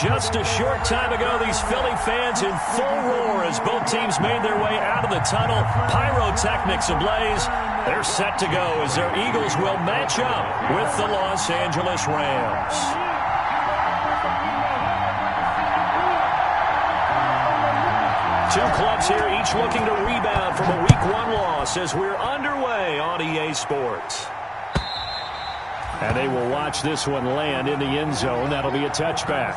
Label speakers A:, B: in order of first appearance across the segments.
A: just a short time ago, these Philly fans in full roar as both teams made their way out of the tunnel. Pyrotechnics ablaze. They're set to go as their Eagles will match up with the Los Angeles Rams. Two clubs here, each looking to rebound from a Week 1 loss as we're underway on EA Sports. And they will watch this one land in the end zone. That'll be a touchback.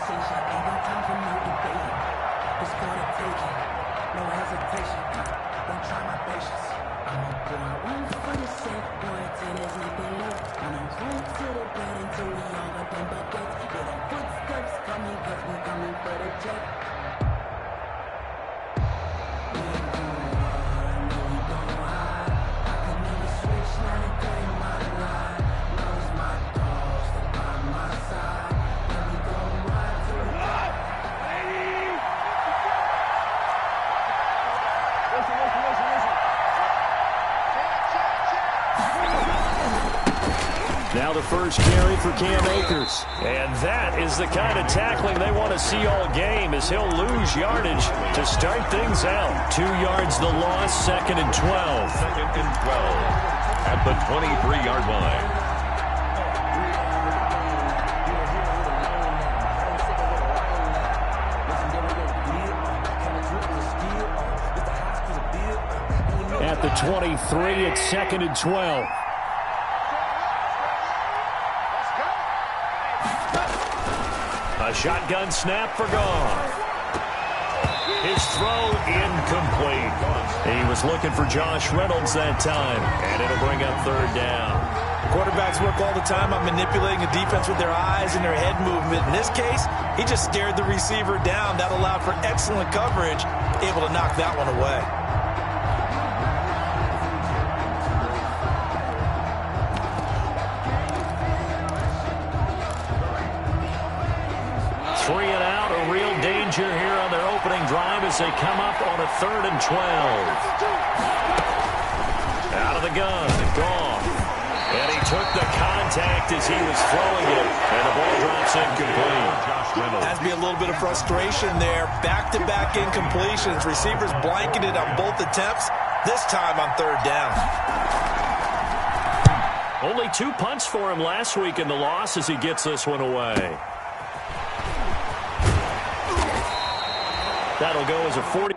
A: Now the first carry for Cam Akers. And that is the kind of tackling they want to see all game as he'll lose yardage to start things out. 2 yards the loss, 2nd and 12.
B: 2nd and 12 at the 23-yard line.
A: At the 23, it's 2nd and 12. A shotgun snap for Goff. His throw incomplete. He was looking for Josh Reynolds that time, and it'll bring up 3rd down.
C: Quarterbacks work all the time on manipulating a defense with their eyes and their head movement. In this case, he just stared the receiver down. That allowed for excellent coverage, able to knock that one away.
A: Here on their opening drive as they come up on a 3rd and 12. Out of the gun, Goff. And he took the contact as he was throwing it, and the ball drops incomplete.
C: Has to be a little bit of frustration there. Back-to-back incompletions. Receivers blanketed on both attempts, this time on 3rd down.
A: Only 2 punts for him last week in the loss as he gets this one away. That'll go as a 40.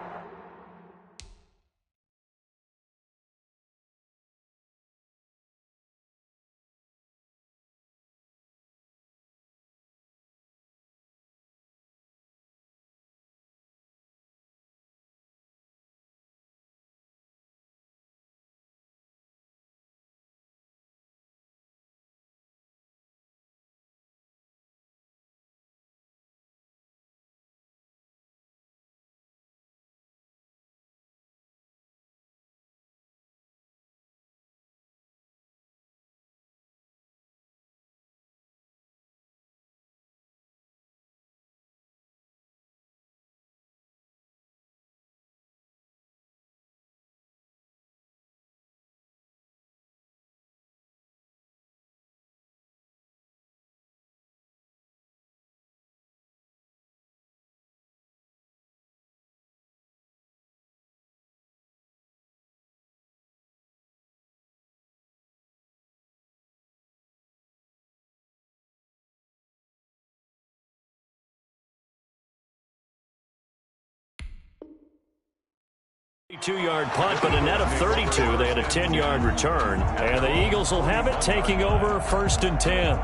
A: Two-yard punt, but a net of 32. They had a 10-yard return, and the Eagles will have it taking over 1st and 10.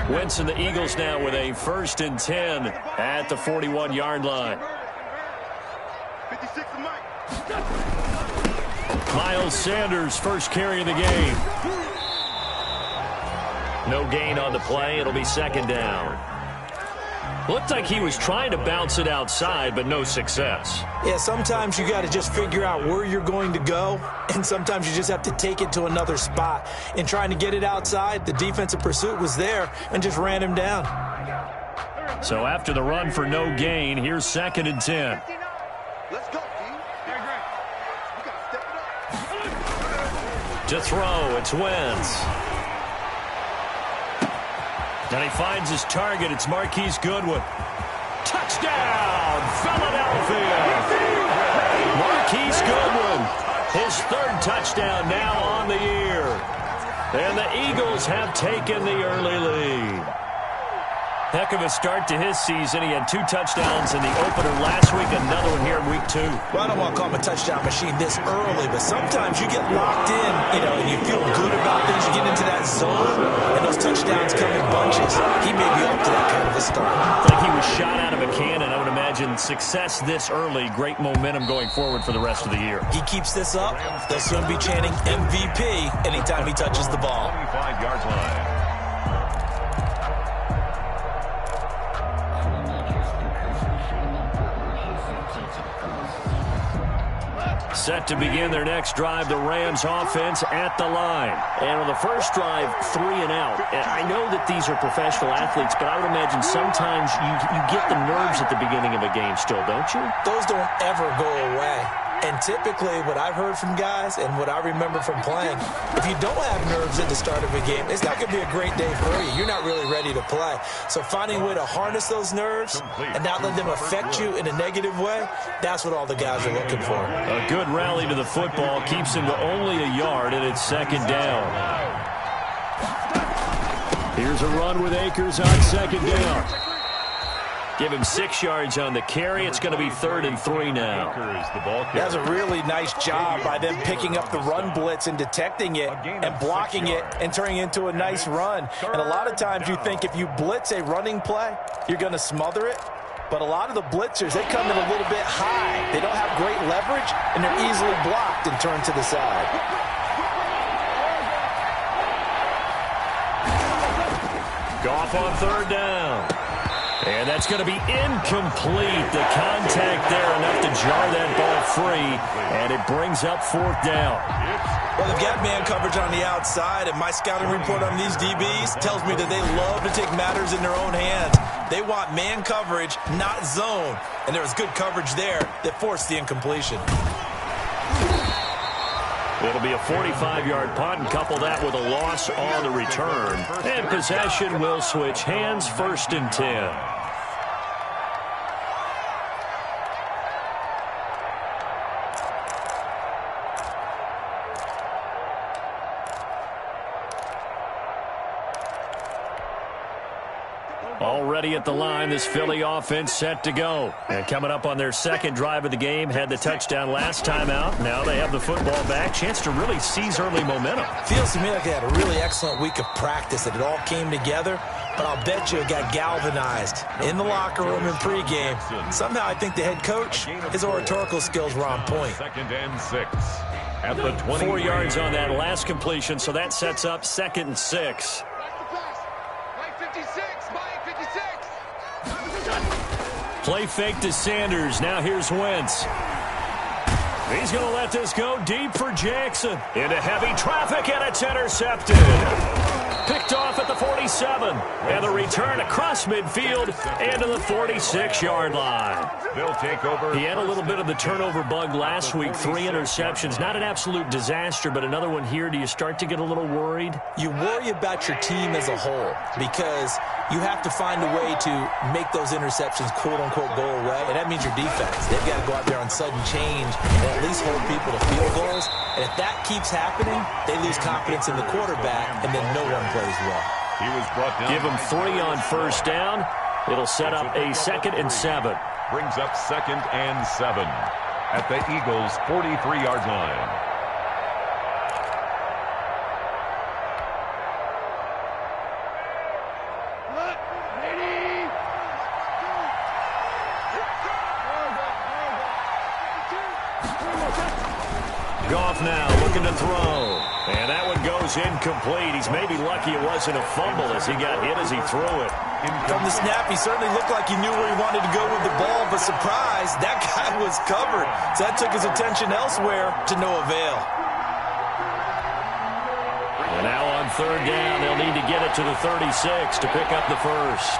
A: Wentz and the Eagles now with a 1st and 10 at the 41-yard line. Miles Sanders, first carry of the game. No gain on the play. It'll be 2nd down. Looked like he was trying to bounce it outside, but no success.
C: Yeah, sometimes you got to just figure out where you're going to go, and sometimes you just have to take it to another spot. In trying to get it outside, the defensive pursuit was there and just ran him down.
A: So after the run for no gain, here's 2nd and 10.
D: Let's go, team. We got to step it up.
A: To throw, it's Wentz. And he finds his target. It's Marquise Goodwin. Touchdown, Philadelphia! Marquise Goodwin, his 3rd touchdown now on the year. And the Eagles have taken the early lead. Heck of a start to his season. He had 2 touchdowns in the opener last week, another one here in week 2.
C: Well, I don't want to call him a touchdown machine this early, but sometimes you get locked in, and you feel good about things. You get into that zone, and those touchdowns come in bunches. He may be up to that kind of a start.
A: Like he was shot out of a cannon. I would imagine success this early, great momentum going forward for the rest of the year.
C: He keeps this up, they'll soon be chanting MVP anytime he touches the ball.
B: 25-yard line.
A: Set to begin their next drive, the Rams offense at the line. And on the first drive, 3 and out. And I know that these are professional athletes, but I would imagine sometimes you get the nerves at the beginning of a game still, don't you?
C: Those don't ever go away. And typically what I've heard from guys and what I remember from playing, if you don't have nerves at the start of a game, it's not going to be a great day for you. You're not really ready to play. So finding a way to harness those nerves and not let them affect you in a negative way, that's what all the guys are looking for.
A: A good rally to the football keeps him to only a yard, and it's 2nd down. Here's a run with Akers on 2nd down. Give him 6 yards on the carry. It's going to be 3rd and 3 now.
C: That's a really nice job by them picking up the run blitz and detecting it and blocking it and turning it into a nice run. And a lot of times you think if you blitz a running play, you're going to smother it. But a lot of the blitzers, they come in a little bit high. They don't have great leverage, and they're easily blocked and turned to the side.
A: Goff on 3rd down. And that's going to be incomplete. The contact there enough to jar that ball free, and it brings up 4th down.
C: Well, they've got man coverage on the outside, and my scouting report on these DBs tells me that they love to take matters in their own hands. They want man coverage, not zone, and there was good coverage there that forced the incompletion.
A: It'll be a 45-yard punt, and couple that with a loss on the return. And possession will switch hands, 1st and 10. Already at the line, this Philly offense set to go. And coming up on their 2nd drive of the game, had the touchdown last time out. Now they have the football back. Chance to really seize early momentum.
C: Feels to me like they had a really excellent week of practice, that it all came together. But I'll bet you it got galvanized in the locker room in pregame. Somehow I think the head coach, his oratorical skills were on point.
B: 2nd and 6. At the 20.
A: 4 yards on that last completion, so that sets up 2nd and 6. Play fake to Sanders. Now here's Wentz. He's going to let this go deep for Jackson. Into heavy traffic, and it's intercepted. Picked off at the 47. And the return across midfield into the 46-yard line.
B: They'll take over.
A: He had a little bit of the turnover bug last week. 3 interceptions. Not an absolute disaster, but another one here. Do you start to get a little worried?
C: You worry about your team as a whole because you have to find a way to make those interceptions quote-unquote go away, and that means your defense. They've got to go out there on sudden change and at least hold people to field goals. And if that keeps happening, they lose confidence in the quarterback, and then no one plays well.
B: He was brought down.
A: Give him 3 on 1st down. It'll set up a 2nd and 7.
B: Brings up 2nd and 7 at the Eagles' 43-yard line.
A: Goff now looking to throw. And that one goes incomplete. He's maybe lucky it wasn't a fumble as he got hit as he threw it.
C: From the snap, he certainly looked like he knew where he wanted to go with the ball, but surprise, that guy was covered. So that took his attention elsewhere to no avail.
A: And now on third down, they'll need to get it to the 36 to pick up the first.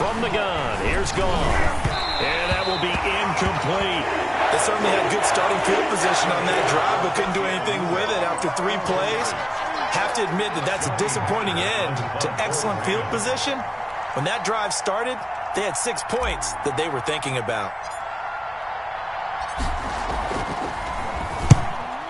A: From the gun, here's Gone. And that will be incomplete.
C: They certainly had good starting field position on that drive, but couldn't do anything with it after 3 plays. Have to admit that that's a disappointing end to excellent field position. When that drive started, they had 6 points that they were thinking about.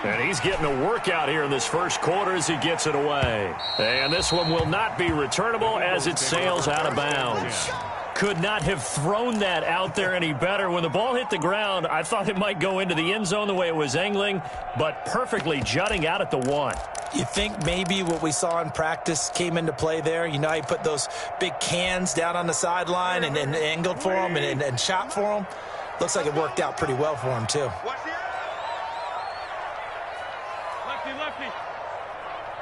A: And he's getting a workout here in this first quarter as he gets it away. And this one will not be returnable as it sails out of bounds. Could not have thrown that out there any better. When the ball hit the ground, I thought it might go into the end zone the way it was angling, but perfectly jutting out at the 1.
C: You think maybe what we saw in practice came into play there? You know how you put those big cans down on the sideline and angled for them and shot for them? Looks like it worked out pretty well for him, too.
D: Lefty.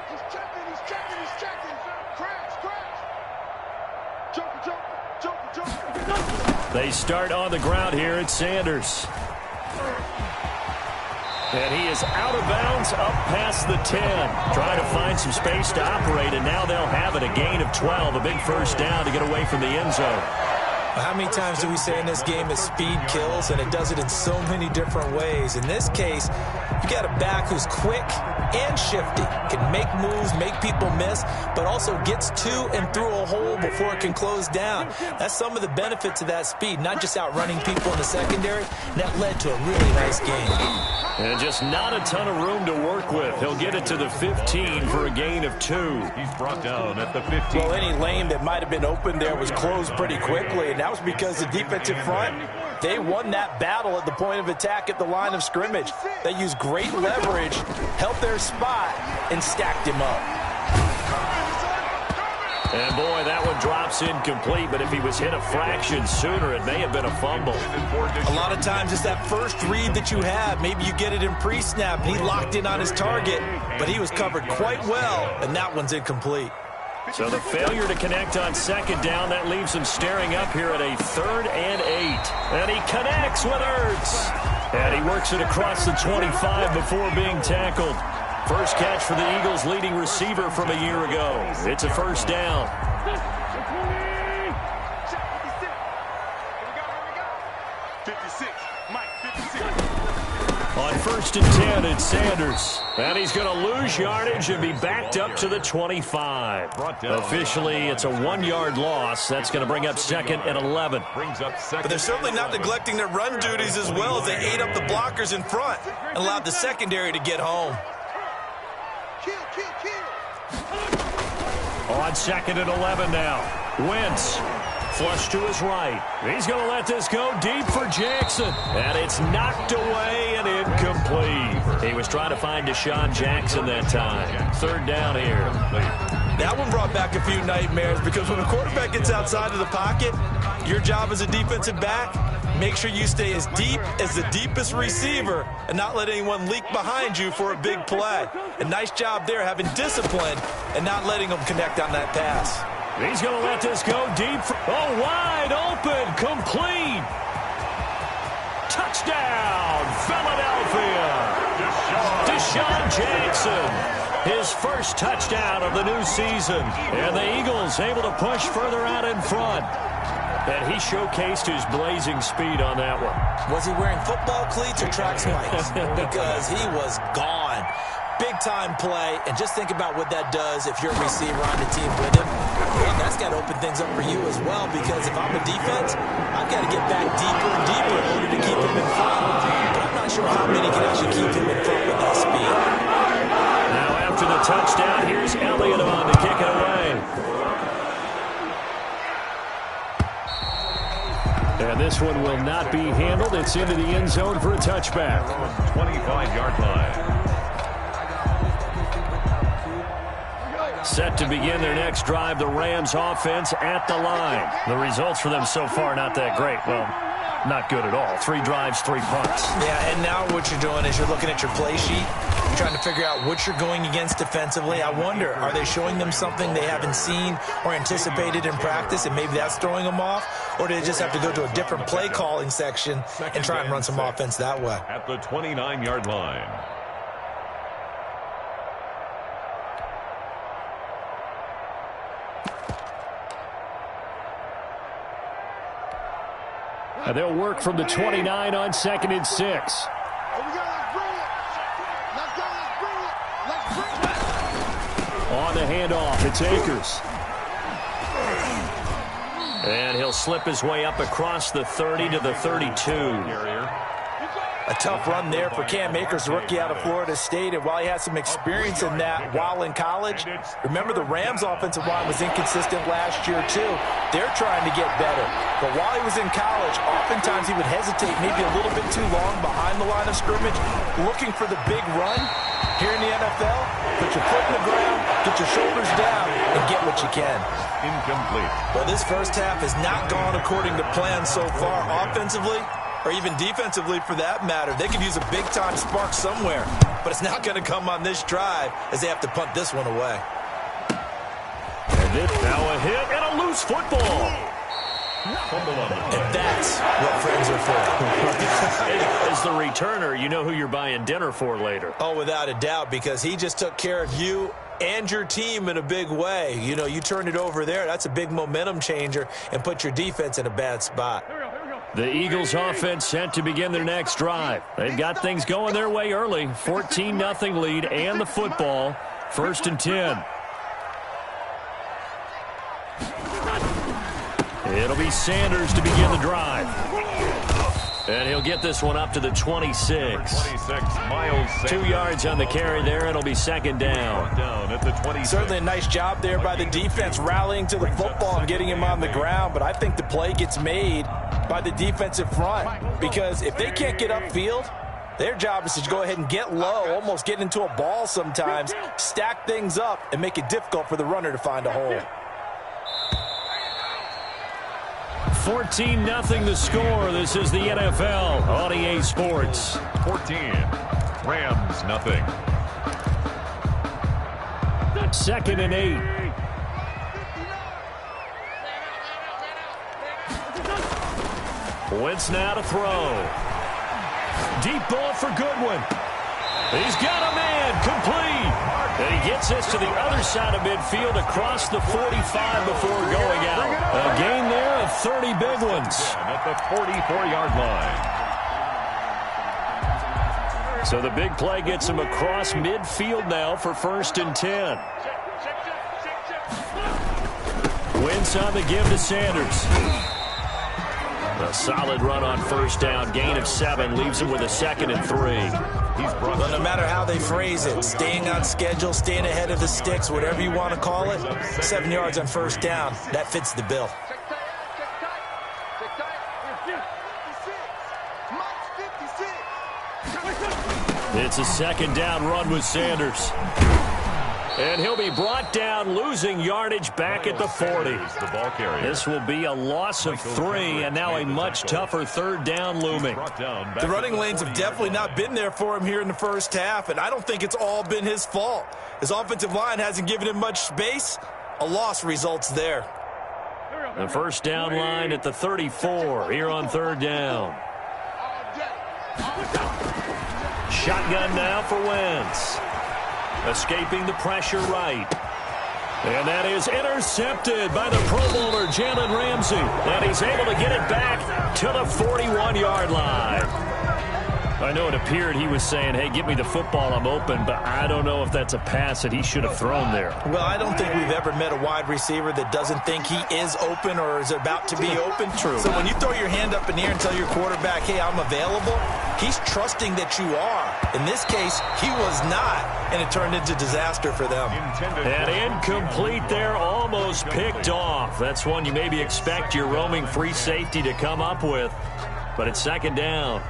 D: He's checking. Crash. Joker.
A: They start on the ground here at Sanders. And he is out of bounds up past the 10. Trying to find some space to operate, and now they'll have it. A gain of 12, a big first down to get away from the end zone.
C: How many times do we say in this game that speed kills, and it does it in so many different ways? In this case, you got a back who's quick and shifty, can make moves, make people miss, but also gets to and through a hole before it can close down. That's some of the benefits of that speed, not just outrunning people in the secondary. That led to a really nice game.
A: And just not a ton of room to work with. He'll get it to the 15 for a gain of 2.
B: He's brought down at the 15.
C: Well, any lane that might have been open there was closed pretty quickly, and that was because the defensive front, they won that battle at the point of attack at the line of scrimmage. They used great leverage, held their spot, and stacked him up.
A: And boy, that one drops incomplete, but if he was hit a fraction sooner, it may have been a fumble.
C: A lot of times it's that first read that you have. Maybe you get it in pre-snap, and he locked in on his target, but he was covered quite well, and that one's incomplete.
A: So the failure to connect on second down, that leaves him staring up here at a 3rd and 8. And he connects with Ertz. And he works it across the 25 before being tackled. First catch for the Eagles' leading receiver from a year ago. It's a first down.
D: 56. Mike, 56.
A: On 1st and 10, it's Sanders. And he's going to lose yardage and be backed up to the 25. Officially, it's a 1-yard loss. That's going to bring up 2nd and 11.
C: But they're certainly not neglecting their run duties as well as they ate up the blockers in front and allowed the secondary to get home.
D: Kill.
A: On 2nd and 11 now. Wentz. Flush to his right. He's going to let this go deep for Jackson. And it's knocked away and incomplete. He was trying to find Deshaun Jackson that time. 3rd down here.
C: That one brought back a few nightmares because when a quarterback gets outside of the pocket, your job as a defensive back, make sure you stay as deep as the deepest receiver and not let anyone leak behind you for a big play. A nice job there having discipline and not letting them connect on that pass.
A: He's going to let this go deep. Wide open. Complete. Touchdown, Philadelphia. Deshaun Jackson. His first touchdown of the new season. And the Eagles able to push further out in front. And he showcased his blazing speed on that one.
C: Was he wearing football cleats or track spikes? Because he was gone. Big-time play, and just think about what that does if you're a receiver on the team with him. And that's got to open things up for you as well, because if I'm a defense, I've got to get back deeper and deeper in order to keep him in front. But I'm not sure how many can actually keep him in front with that speed.
A: Now after the touchdown, here's Elliott on to kick it away. And this one will not be handled. It's into the end zone for a touchback.
B: 25-yard line.
A: Set to begin their next drive, the Rams offense at the line. The results for them so far not that great. Well, not good at all. 3 drives, 3 punts.
C: Yeah, and now what you're doing is you're looking at your play sheet. You're trying to figure out what you're going against defensively. I wonder, are they showing them something they haven't seen or anticipated in practice, and maybe that's throwing them off? Or do they just have to go to a different play calling section and try and run some offense that way?
B: At the 29-yard line.
A: And they'll work from the 29 on 2nd and 6.
D: Here we go, let's bring it. Let's go, let's bring it. Let's bring it.
A: On the handoff, it's Akers. And he'll slip his way up across the 30 to the 32.
C: A tough run there for Cam Akers, rookie out of Florida State. And while he had some experience in that while in college, remember the Rams' offensive line was inconsistent last year too. They're trying to get better. But while he was in college, oftentimes he would hesitate maybe a little bit too long behind the line of scrimmage, looking for the big run. Here in the NFL, put your foot in the ground, get your shoulders down, and get what you can.
B: Incomplete.
C: Well, this first half has not gone according to plan so far offensively, or even defensively for that matter. They could use a big-time spark somewhere, but it's not going to come on this drive as they have to punt this one away.
A: And then now a hit and a loose football.
C: And that's what friends are for.
A: As the returner, you know who you're buying dinner for later.
C: Oh, without a doubt, because he just took care of you and your team in a big way. You know, you turned it over there. That's a big momentum changer and put your defense in a bad spot.
A: The Eagles offense set to begin their next drive. They've got things going their way early. 14-0 lead and the football. 1st and 10. It'll be Sanders to begin the drive. And he'll get this one up to the 26.
B: 26, Miles Sanders.
A: 2 yards on the carry there. It'll be 2nd down.
B: Down at the 26.
C: Certainly a nice job there by the defense rallying to the football and getting him on the ground. But I think the play gets made by the defensive front, because if they can't get upfield, their job is to go ahead and get low, almost get into a ball sometimes, stack things up, and make it difficult for the runner to find a hole.
A: 14-0 the score. This is the NFL on EA Sports.
B: 14. Rams, nothing.
A: 2nd and 8. Wentz now to throw. Deep ball for Goodwin. He's got a man, complete. And he gets this to the other side of midfield across the 45 before going out. A gain there of 30 big ones.
B: At the 44-yard line.
A: So the big play gets him across midfield now for 1st and 10. Wentz on the give to Sanders. A solid run on 1st down. Gain of 7 leaves him with a 2nd and 3.
C: Well, no matter how they phrase it, staying on schedule, staying ahead of the sticks, whatever you want to call it, 7 yards on 1st down, that fits the bill.
A: It's a 2nd down run with Sanders. And he'll be brought down, losing yardage back at the 40.
B: The ball carrier.
A: This will be a loss of 3, and now a much tougher 3rd down looming.
C: The running lanes have definitely not been there for him here in the first half, and I don't think it's all been his fault. His offensive line hasn't given him much space. A loss results there.
A: The 1st down line at the 34 here on 3rd down. Shotgun now for Wentz. Escaping the pressure right. And that is intercepted by the Pro Bowler, Jalen Ramsey. And he's able to get it back to the 41-yard line. I know it appeared he was saying, hey, give me the football, I'm open, but I don't know if that's a pass that he should have thrown there.
C: Well, I don't think we've ever met a wide receiver that doesn't think he is open or is about to be open.
A: True.
C: So when you throw your hand up in the air and tell your quarterback, hey, I'm available, he's trusting that you are. In this case, he was not, and it turned into disaster for them.
A: And incomplete there, almost picked off. That's one you maybe expect your roaming free safety to come up with, but it's 2nd down.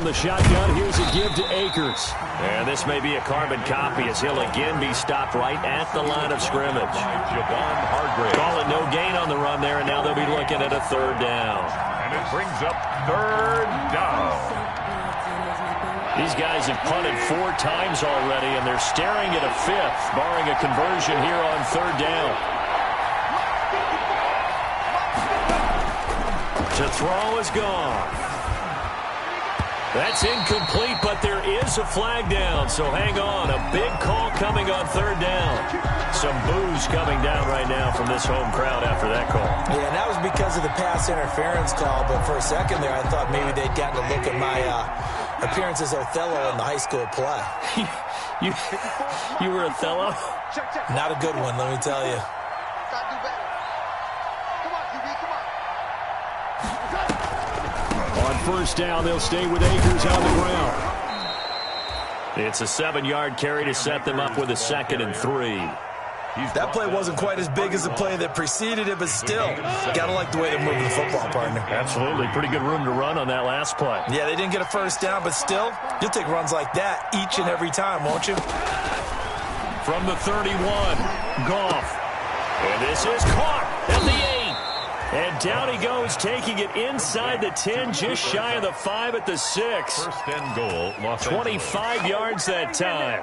A: from the shotgun. Here's a give to Akers. And this may be a carbon copy as he'll again be stopped right at the line of scrimmage.
B: Javon Hargrave.
A: Call it no gain on the run there, and now they'll be looking at a third down.
B: And it brings up third down.
A: These guys have punted 4 times already, and they're staring at a 5th, barring a conversion here on third down. To throw is gone. That's incomplete, but there is a flag down, so hang on. A big call coming on third down. Some boos coming down right now from this home crowd after that call.
C: Yeah, and that was because of the pass interference call, but for a second there, I thought maybe they'd gotten a look at my appearance as Othello in the high school play.
A: You were Othello?
C: Not a good one, let me tell you.
A: On first down, they'll stay with Akers on the ground. It's a 7-yard carry to set them up with a 2nd and 3.
C: That play wasn't quite as big as the play that preceded it, but still, got to like the way they're moving the football, partner.
A: Absolutely. Pretty good room to run on that last play.
C: Yeah, they didn't get a first down, but still, you'll take runs like that each and every time, won't you?
A: From the 31, Goff. And this is caught at the 8. And down he goes, taking it inside the 10, just shy of the 5 at the 6.
B: First and goal, Los
A: 25
B: Angeles.
A: yards that time.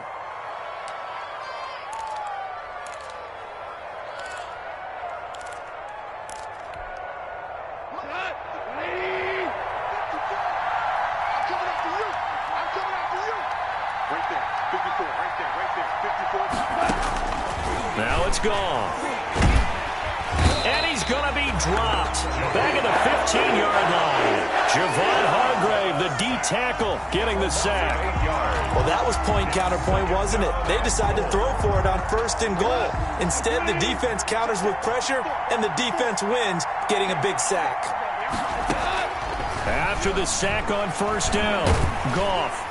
A: Now it's gone. And he's going to be dropped. Back at the 15-yard line. Javon Hargrave, the D tackle, getting the sack.
C: Well, that was point counterpoint, wasn't it? They decided to throw for it on first and goal. Instead, the defense counters with pressure, and the defense wins, getting a big sack.
A: After the sack on first down, Goff.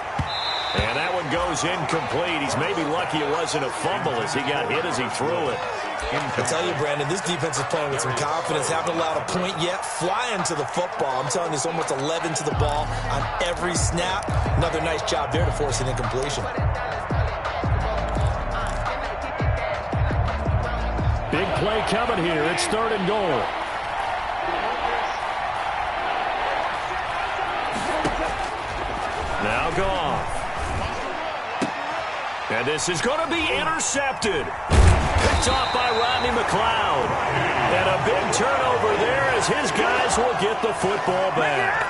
A: And that one goes incomplete. He's maybe lucky it wasn't a fumble as he got hit as he threw it.
C: I tell you, Brandon, this defense is playing with some confidence. Haven't allowed a point yet. Flying to the football. I'm telling you, it's almost 11 to the ball on every snap. Another nice job there to force an incompletion.
A: Big play coming here. It's third and goal. Now Goff. And this is going to be intercepted. Picked off by Rodney McLeod. And a big turnover there as his guys will get the football back.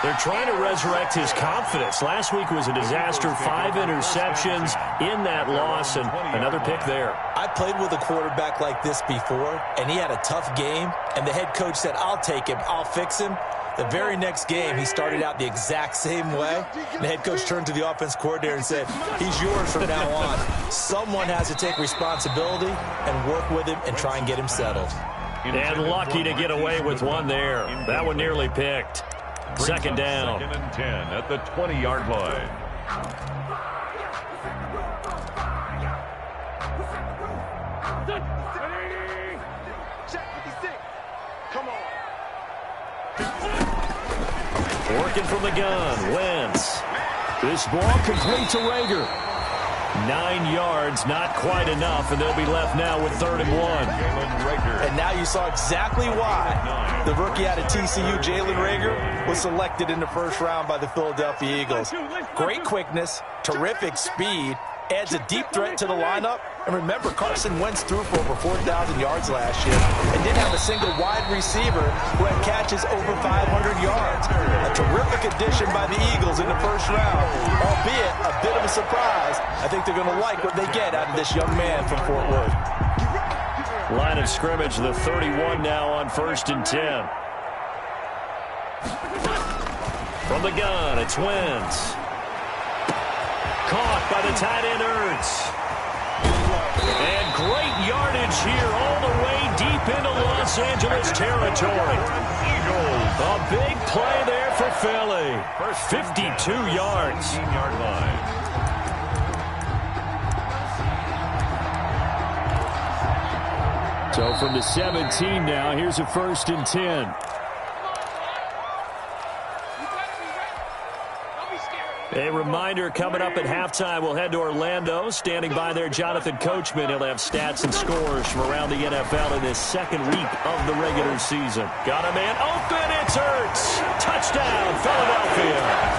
A: They're trying to resurrect his confidence. Last week was a disaster. 5 interceptions in that loss, and another pick there.
C: I played with a quarterback like this before, and he had a tough game, and the head coach said, I'll take him, I'll fix him. The very next game, he started out the exact same way. And the head coach turned to the offense coordinator and said, he's yours from now on. Someone has to take responsibility and work with him and try and get him settled.
A: And lucky to get away with one there. That one nearly picked. Second down.
B: 2nd and 10 at the 20-yard line.
D: Come on.
A: Working from the gun, Wentz. This ball complete to Rager. 9 yards, not quite enough, and they'll be left now with 3rd and 1.
C: And now you saw exactly why the rookie out of TCU, Jalen Rager, was selected in the first round by the Philadelphia Eagles. Great quickness, terrific speed, adds a deep threat to the lineup. And remember, Carson Wentz threw for over 4,000 yards last year and didn't have a single wide receiver who had catches over 500 yards. A terrific addition by the Eagles in the first round, albeit a bit of a surprise. I think they're going to like what they get out of this young man from Fort Worth.
A: Line of scrimmage, the 31 now on 1st and 10. From the gun, it's Wentz. Caught by the tight end, Ertz. And great yardage here all the way deep into Los Angeles territory. A big play there for Philly. 52 yards.
B: 15-yard line.
A: So from the 17 now, here's a 1st and 10. A reminder, coming up at halftime, we'll head to Orlando. Standing by there, Jonathan Coachman. He'll have stats and scores from around the NFL in this second week of the regular season. Got a man open. It's Ertz. Touchdown, Philadelphia.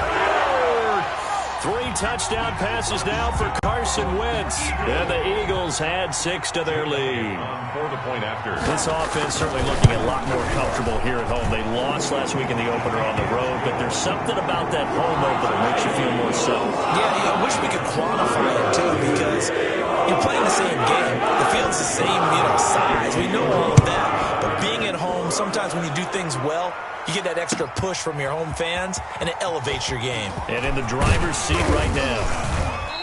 A: 3 touchdown passes now for Carson Wentz. And the Eagles add 6 to their lead.
B: For the point after.
A: This offense certainly looking a lot more comfortable here at home. They lost last week in the opener on the road, but there's something about that home opener that makes you feel more settled.
C: Yeah, I wish we could quantify it, too, because you're playing the same game. The field's the same, size. We know all of that. But being at home, sometimes when you do things well, you get that extra push from your home fans, and it elevates your game.
A: And in the driver's seat right now.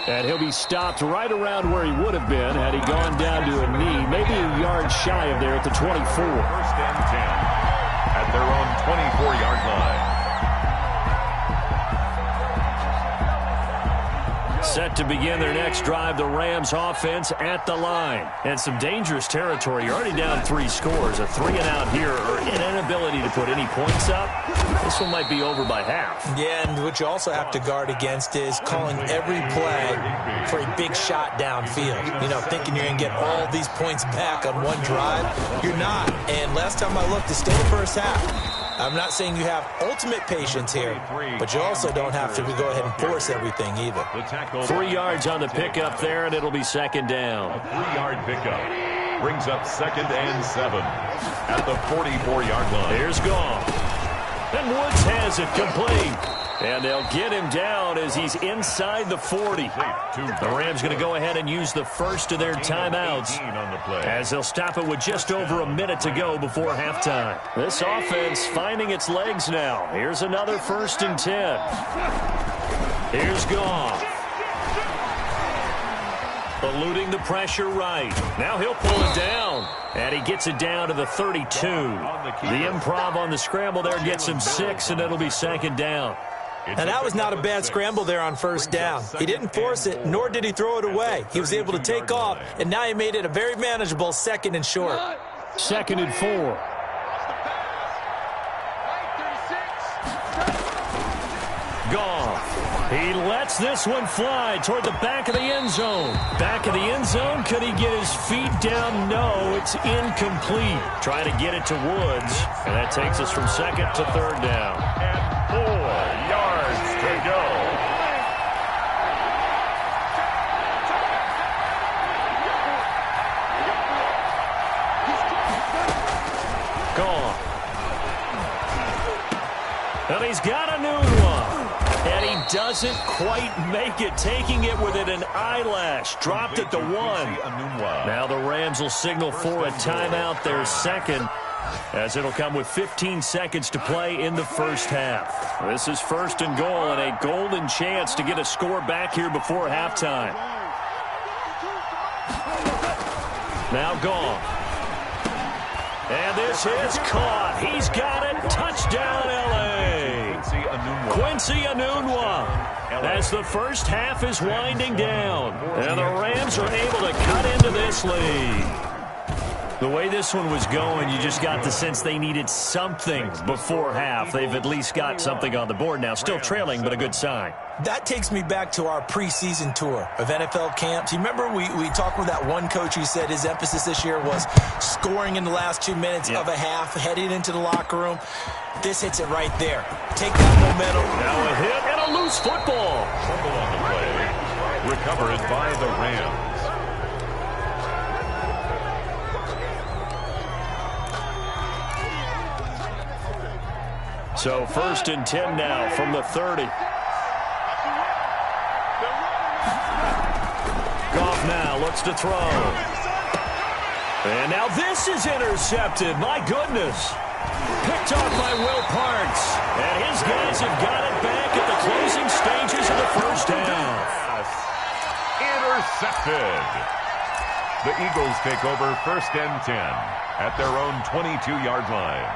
A: And he'll be stopped right around where he would have been had he gone down to a knee, maybe a yard shy of there at the 24.
B: First and 10 at their own 24-yard line.
A: Set to begin their next drive, the Rams offense at the line. And some dangerous territory. You're already down 3 scores. A 3-and-out here or an inability to put any points up. This one might be over by half.
C: Yeah, and what you also have to guard against is calling every play for a big shot downfield. Thinking you're going to get all these points back on one drive. You're not. And last time I looked, it's still the first half. I'm not saying you have ultimate patience here, but you also don't have to go ahead and force everything either.
A: 3 yards on the pickup there, and it'll be second down.
B: A 3-yard pickup brings up 2nd and 7 at the 44-yard line.
A: Here's Goff. And Woods has it complete. And they'll get him down as he's inside the 40. The Rams going to go ahead and use the first of their timeouts as they'll stop it with just over a minute to go before halftime. This offense finding its legs now. Here's another 1st and 10. Here's Goff. Eluding the pressure right. Now he'll pull it down. And he gets it down to the 32. The improv on the scramble there gets him 6, and it'll be second down.
C: And that was not a bad scramble there on first down. He didn't force it, nor did he throw it away. He was able to take off, and now he made it a very manageable 2nd and short.
A: 2nd and 4. Goff. He lets this one fly toward the back of the end zone. Back of the end zone. Could he get his feet down? No, it's incomplete. Try to get it to Woods. And that takes us from 2nd to 3rd down.
B: And 4 yards to go.
A: Gone. And he's got a new one. And he doesn't quite make it, taking it within an eyelash. Dropped at the 1. Now the Rams will signal for a timeout, their second, as it'll come with 15 seconds to play in the first half. This is 1st and goal and a golden chance to get a score back here before halftime. Now gone. And this is caught. He's got it. Touchdown, L.A. Quincy Enunwa. As the first half is winding down. And the Rams are able to cut into this lead. The way this one was going, you just got the sense they needed something before half. They've at least got something on the board now. Still trailing, but a good sign.
C: That takes me back to our preseason tour of NFL camps. You remember we talked with that one coach who said his emphasis this year was scoring in the last 2 minutes of a half, heading into the locker room. This hits it right there. Take that momentum.
A: Now a hit and a loose football.
B: Fumble on the play. Recovered by the Rams.
A: So 1st and 10 now from the 30. Goff now looks to throw. And now this is intercepted. My goodness. Picked off by Will Parks. And his guys have got it back at the closing stages of the first half.
B: Intercepted. The Eagles take over 1st and 10 at their own 22-yard line.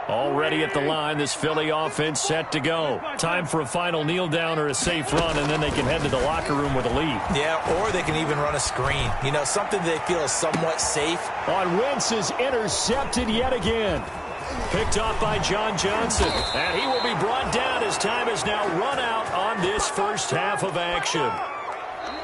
A: Already at the line, this Philly offense set to go. Time for a final kneel down or a safe run, and then they can head to the locker room with a lead.
C: Yeah, or they can even run a screen. You know, something they feel is somewhat safe.
A: On Wentz is intercepted yet again. Picked off by John Johnson. And he will be brought down as time has now run out on this first half of action.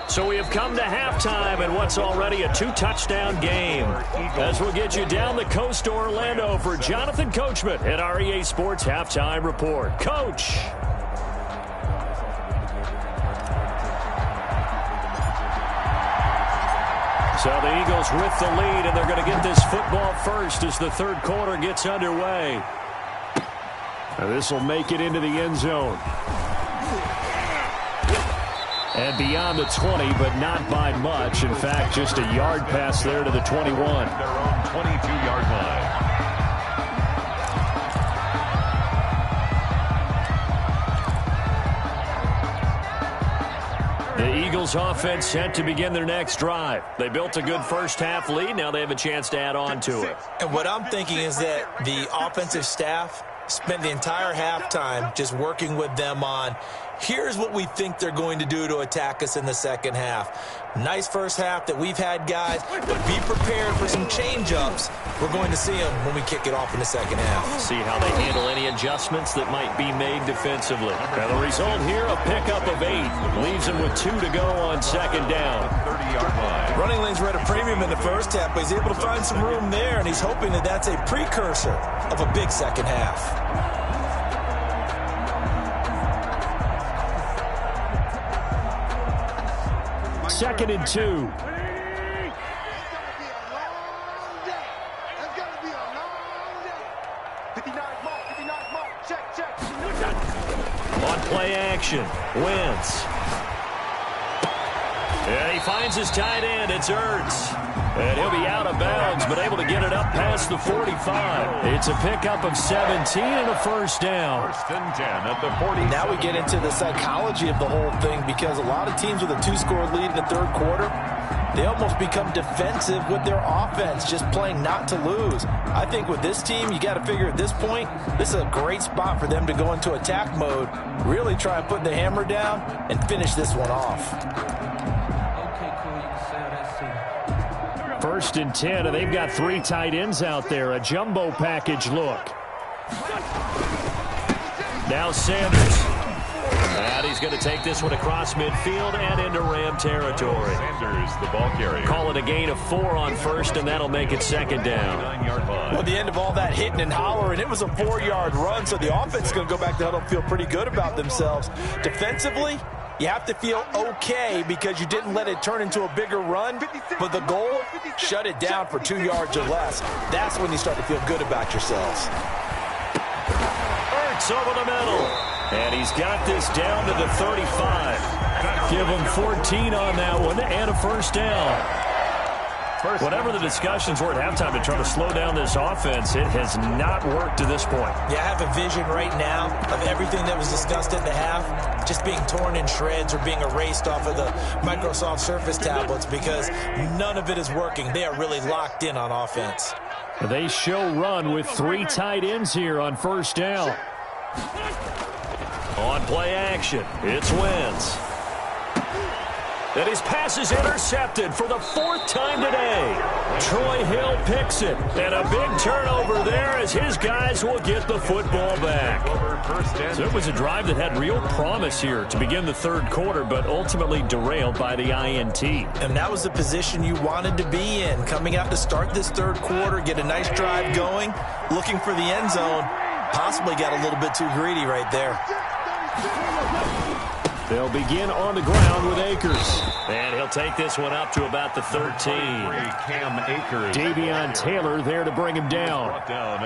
A: So we have come to halftime in what's already a 2-touchdown game. As we'll get you down the coast to Orlando for Jonathan Coachman at our EA Sports Halftime Report. Coach. So the Eagles with the lead, and they're going to get this football first as the third quarter gets underway. This will make it into the end zone. And beyond the 20, but not by much. In fact, just a yard pass there to the 21.
B: Their own 22-yard line.
A: The Eagles offense set to begin their next drive. They built a good first half lead. Now they have a chance to add on to it.
C: And what I'm thinking is that the offensive staff spent the entire halftime just working with them on, here's what we think they're going to do to attack us in the second half. Nice first half that we've had, guys, but be prepared for some change-ups. We're going to see them when we kick it off in the second half.
A: See how they handle any adjustments that might be made defensively. Now the result here, a pickup of 8. Leaves them with 2 to go on second down.
B: 30-yard line.
C: Running lanes were at a premium in the first half, but he's able to find some room there, and he's hoping that that's a precursor of a big second half.
A: Second and 2.
D: It's going to be a long day. It's going to be a long day. 59 mark, check.
A: On play action, Wentz. And he finds his tight end, it's Ertz. And he'll be out of bounds, but able to get it up past the 45. It's a pickup of 17 and a first down.
B: First and 10 at the 40.
C: Now we get into the psychology of the whole thing, because a lot of teams with a 2-score lead in the third quarter, they almost become defensive with their offense, just playing not to lose. I think with this team, you got to figure at this point, this is a great spot for them to go into attack mode, really try and put the hammer down and finish this one off.
A: First and 10, and they've got 3 tight ends out there. A jumbo package look. Now Sanders. And he's going to take this one across midfield and into Ram territory.
B: Sanders, the ball carrier.
A: Call it a gain of 4 on first, and that'll make it second down.
B: 9-yard line.
C: Well, the end of all that hitting and hollering, it was a 4-yard run, so the offense is going to go back to huddle and feel pretty good about themselves. Defensively, you have to feel okay because you didn't let it turn into a bigger run, but the goal, shut it down for 2 yards or less. That's when you start to feel good about yourselves.
A: Ertz over the middle, and he's got this down to the 35. Give him 14 on that one and a first down. Whatever the discussions were at halftime to try to slow down this offense, it has not worked to this point.
C: Yeah, I have a vision right now of everything that was discussed at the half just being torn in shreds or being erased off of the Microsoft Surface tablets, because none of it is working. They are really locked in on offense.
A: They show run with 3 tight ends here on first down. On play action, it's Wentz. And his pass is intercepted for the 4th time today. Troy Hill picks it. And a big turnover there as his guys will get the football back. So it was a drive that had real promise here to begin the third quarter, but ultimately derailed by the INT.
C: And that was the position you wanted to be in. Coming out to start this third quarter, get a nice drive going, looking for the end zone. Possibly got a little bit too greedy right there.
A: They'll begin on the ground with Akers. And he'll take this one up to about the 13.
B: Cam Akers.
A: Davion Taylor there to bring him down.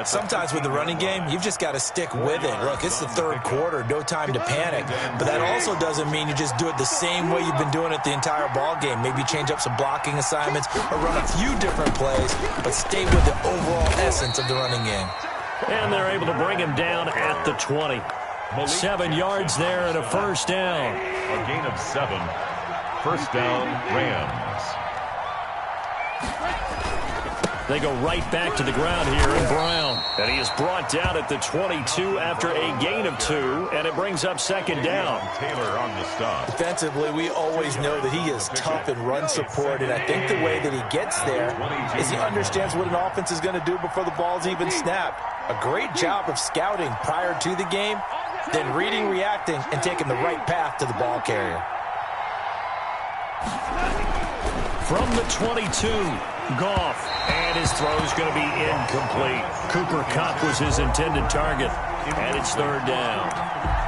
C: Sometimes with the running game, you've just got to stick with it. Look, it's the third quarter, no time to panic. But that also doesn't mean you just do it the same way you've been doing it the entire ball game. Maybe change up some blocking assignments or run a few different plays, but stay with the overall essence of the running game.
A: And they're able to bring him down at the 20. 7 yards there and a first down.
B: A gain of 7. First down, Rams.
A: They go right back to the ground here in Brown. And he is brought down at the 22 after a gain of 2, and it brings up second down.
B: Taylor on the stop.
C: Defensively, we always know that he is tough in run support, and I think the way that he gets there is he understands what an offense is going to do before the ball's even snapped. A great job of scouting prior to the game, then reading, reacting, and taking the right path to the ball carrier.
A: From the 22, Goff, and his throw is going to be incomplete. Cooper Kupp was his intended target, and it's third down.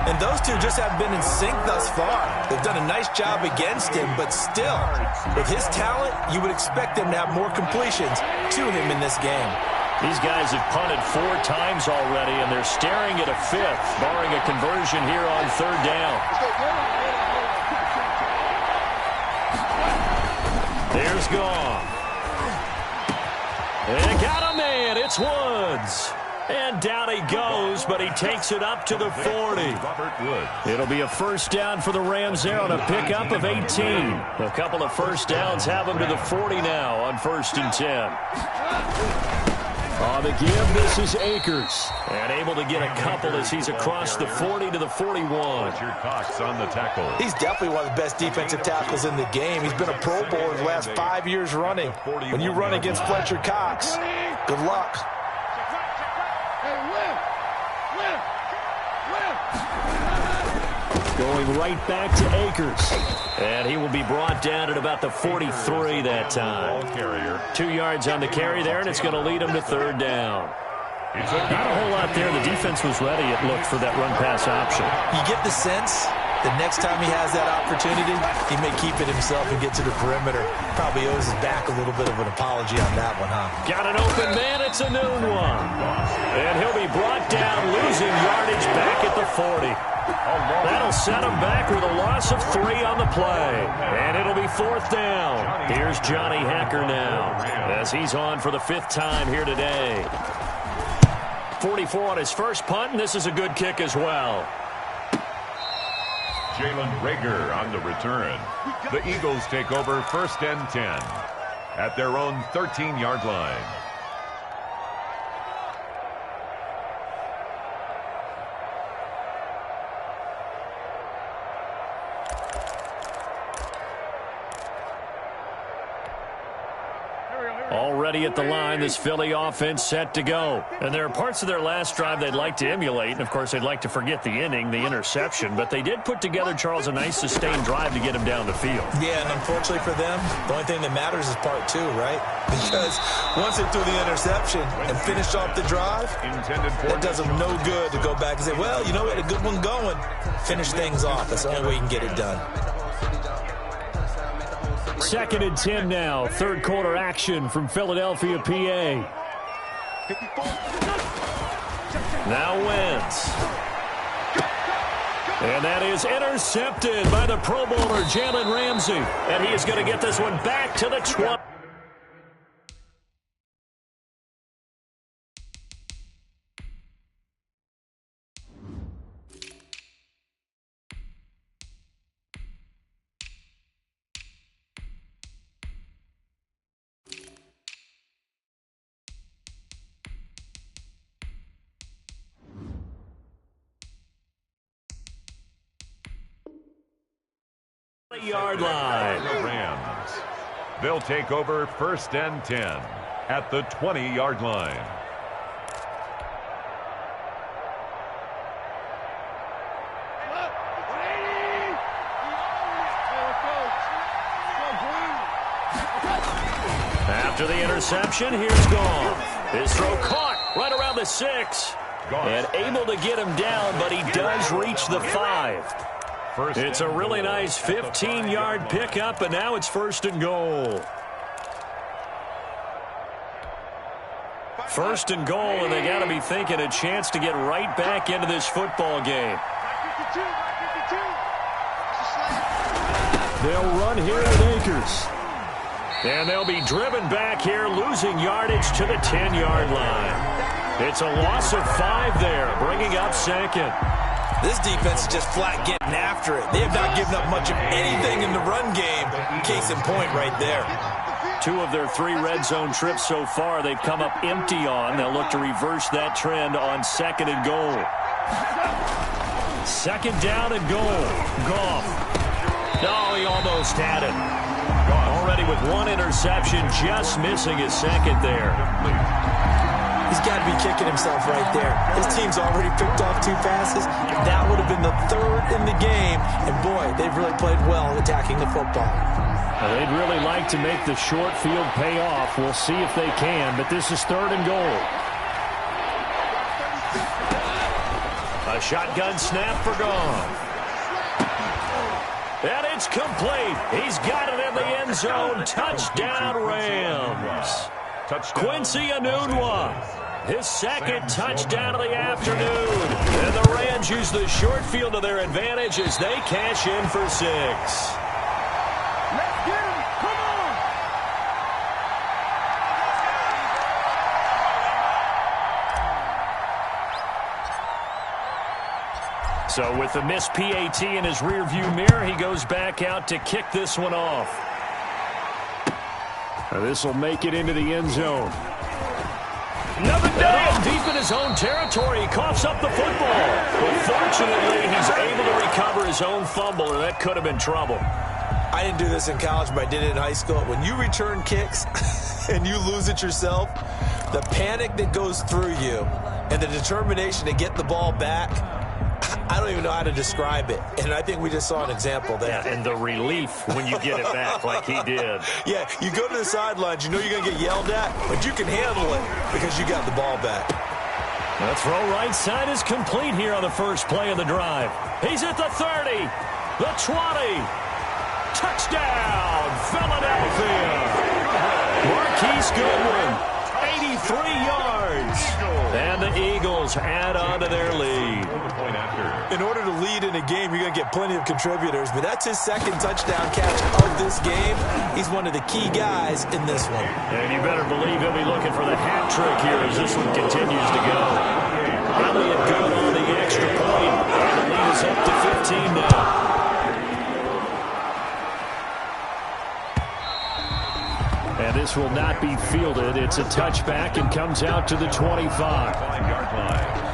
C: And those two just have been in sync thus far. They've done a nice job against him, but still, with his talent, you would expect them to have more completions to him in this game.
A: These guys have punted 4 times already, and they're staring at a 5th, barring a conversion here on third down. There's Goff. And got a man. It's Woods. And down he goes, but he takes it up to the 40. It'll be a first down for the Rams there on a pickup of 18. A couple of first downs have them to the 40 now on 1st and 10. On the give, this is Akers. And able to get a couple as he's across the 40 to the 41.
B: Cox on the tackle.
C: He's definitely one of the best defensive tackles in the game. He's been a Pro Bowler the last 5 years running. When you run against Fletcher Cox, good luck.
A: Going right back to Akers. And he will be brought down at about the 43 that time. 2 yards on the carry there, and it's going to lead him to third down. Not a whole lot there. The defense was ready, it looked, for that run-pass option.
C: You get the sense the next time he has that opportunity, he may keep it himself and get to the perimeter. Probably owes his back a little bit of an apology on that one, huh?
A: Got an open man. It's a noon one. And he'll be brought down, losing yardage back at the 40. That'll set him back with a loss of 3 on the play. And it'll be 4th down. Here's Johnny Hacker now as he's on for the 5th time here today. 44 on his first punt, and this is a good kick as well.
B: Jalen Reagor on the return. The Eagles take over 1st and 10 at their own 13-yard line.
A: Already at the line, this Philly offense set to go. And there are parts of their last drive they'd like to emulate. And, of course, they'd like to forget the inning, the interception. But they did put together, Charles, a nice sustained drive to get him down the field.
C: Yeah, and unfortunately for them, the only thing that matters is part 2, right? Because once they threw the interception and finished off the drive, that does them no good to go back and say, well, you know, we had a good one going. Finish things off. That's the only way you can get it done.
A: 2nd and 10 now. 3rd quarter action from Philadelphia, PA. Now Wentz. And that is intercepted by the Pro Bowler, Jalen Ramsey. And he is going to get this one back to the 20. Yard line.
B: The Rams. They'll take over 1st and 10 at the 20-yard line.
A: After the interception, here's Goff. His throw caught right around the 6. And able to get him down, but he does reach the 5. It's a really nice 15-yard pickup, and now it's 1st and goal. 1st and goal, and they got to be thinking a chance to get right back into this football game. They'll run here with Akers. And they'll be driven back here, losing yardage to the 10-yard line. It's a loss of 5 there, bringing up 2nd.
C: This defense is just flat getting after it. They have not given up much of anything in the run game. Case in point right there.
A: 2 of their 3 red zone trips so far they've come up empty on. They'll look to reverse that trend on 2nd and goal. 2nd down and goal. Goff. No, he almost had it. Already with 1 interception, just missing his 2nd there.
C: He's got to be kicking himself right there. His team's already picked off 2 passes. That would have been the 3rd in the game. And, boy, they've really played well attacking the football.
A: Well, they'd really like to make the short field pay off. We'll see if they can, but this is 3rd and goal. A shotgun snap for Goff. And it's complete. He's got it in the end zone. Touchdown, Rams. Quincy Enunwa, his 2nd touchdown of the afternoon. And the Rams use the short field to their advantage as they cash in for 6.
D: Let's get him. Come on.
A: So with the missed PAT in his rearview mirror, he goes back out to kick this one off. This will make it into the end zone. Another down deep in his own territory. He coughs up the football. But fortunately, he's able to recover his own fumble, and that could have been trouble.
C: I didn't do this in college, but I did it in high school. When you return kicks and you lose it yourself, the panic that goes through you and the determination to get the ball back, I don't even know how to describe it. And I think we just saw an example there.
A: Yeah, and the relief when you get it back like he did.
C: Yeah, you go to the sidelines, you know you're going to get yelled at, but you can handle it because you got the ball back.
A: The throw right side is complete here on the first play of the drive. He's at the 30, the 20. Touchdown, Philadelphia. Marquise Goodwin, 83 yards. And the Eagles add on to their lead.
C: In order to lead in a game, you're going to get plenty of contributors, but that's his 2nd touchdown catch of this game. He's one of the key guys in this one.
A: And you better believe he'll be looking for the hat trick here as this one continues to go. Elliott good on the extra point. And the lead is up to 15 now. And this will not be fielded. It's a touchback and comes out to the 25.
B: 5-yard line.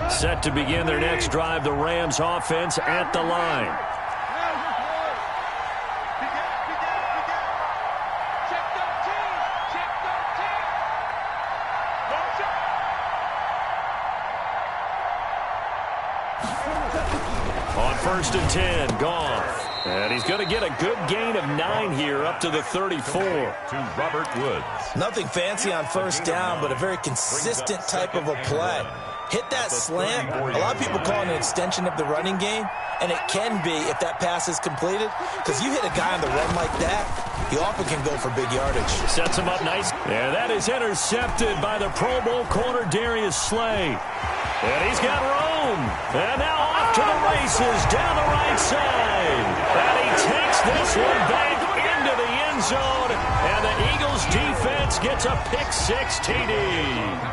A: Set to begin their next drive, the Rams offense at the line. On 1st and 10, Goff. And he's going to get a good gain of 9 here up to the 34.
B: To Robert Woods.
C: Nothing fancy on 1st down, but a very consistent type of a play. Hit that slant. A lot of people call it an extension of the running game, and it can be if that pass is completed, because you hit a guy on the run like that, he often can go for big yardage.
A: Sets him up nice. And that is intercepted by the Pro Bowl corner Darius Slay. And he's got room. And now off to the races down the right side. And he takes this one back into the end zone. And the Eagles defense gets a pick-6 TD.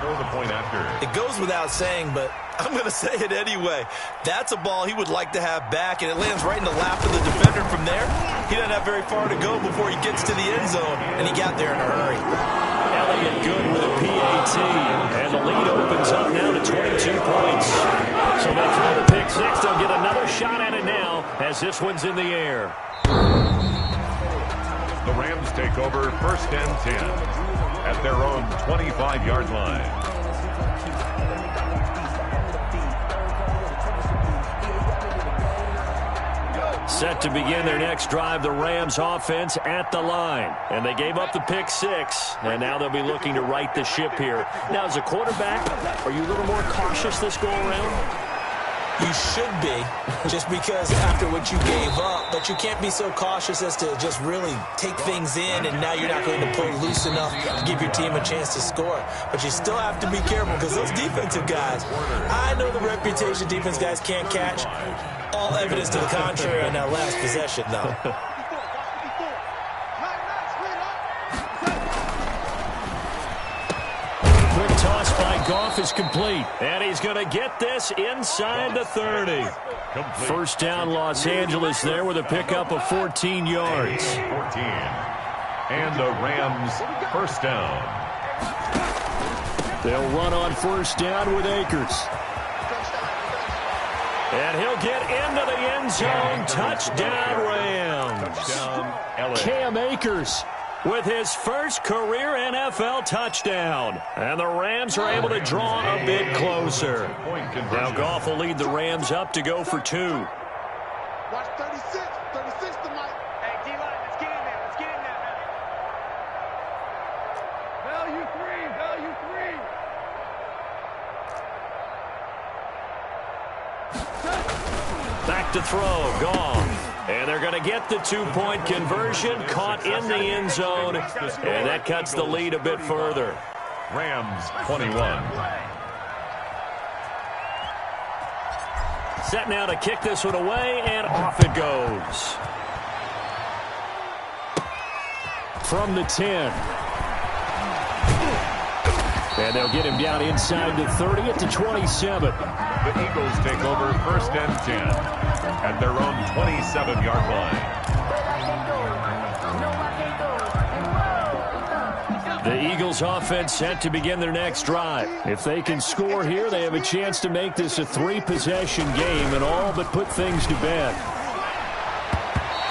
B: Throw the point after.
C: It goes without saying, but I'm going to say it anyway. That's a ball he would like to have back, and it lands right in the lap of the defender from there. He doesn't have very far to go before he gets to the end zone, and he got there in a hurry.
A: Elliott good with a PAT, and the lead opens up now to 22 points. So they throw the pick-6. They'll get another shot at it now as this one's in the air.
B: The Rams take over 1st and 10 at their own 25-yard line.
A: Set to begin their next drive, the Rams offense at the line. And they gave up the pick-6, and now they'll be looking to right the ship here. Now, as a quarterback, are you a little more cautious this go-around?
C: You should be, just because after what you gave up, but you can't be so cautious as to just really take things in, and now you're not going to play loose enough to give your team a chance to score. But you still have to be careful because those defensive guys, I know the reputation defense guys can't catch. All evidence to the contrary on that last possession, though.
A: Quick toss by Handoff is complete. And he's going to get this inside the 30.
B: Complete.
A: First down, Los Angeles there with a pickup of 14 yards.
B: 14. And the Rams first down.
A: They'll run on first down with Akers. And he'll get into the end zone. Touchdown, Rams.
B: Touchdown, LA.
A: Cam Akers with his first career NFL touchdown. And the Rams are able to draw a bit closer. Now Goff will lead the Rams up to go for 2.
D: Watch 36. 36 tonight.
E: Hey, D-line, let's get in there. Let's get in there, man. Value 3. Value 3.
A: Back to throw. Gone. And they're going to get the 2-point conversion, caught in the end zone, and that cuts the lead a bit further.
B: Rams 21.
A: Set now to kick this one away, and off it goes. From the 10. And they'll get him down inside the 30 at the 27.
B: The Eagles take over first and 10 at their own 27-yard line.
A: The Eagles offense set to begin their next drive. If they can score here, they have a chance to make this a 3-possession game and all but put things to bed.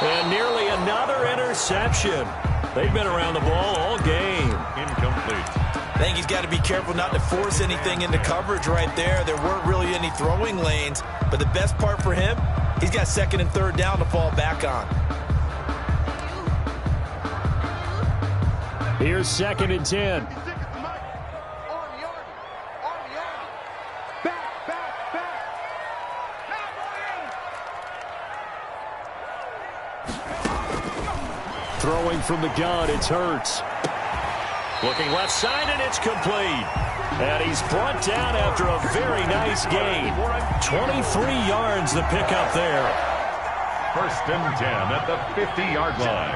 A: And nearly another interception. They've been around the ball all game.
B: Incomplete.
C: I think he's got to be careful not to force anything into coverage right there. There weren't really any throwing lanes, but the best part for him, he's got second and third down to fall back on.
A: Here's second and 10. Throwing from the gun, it's Hurts. Looking left side, and it's complete. And he's brought down after a very nice gain. 23 yards the pickup there.
B: First and 10 at the 50-yard line.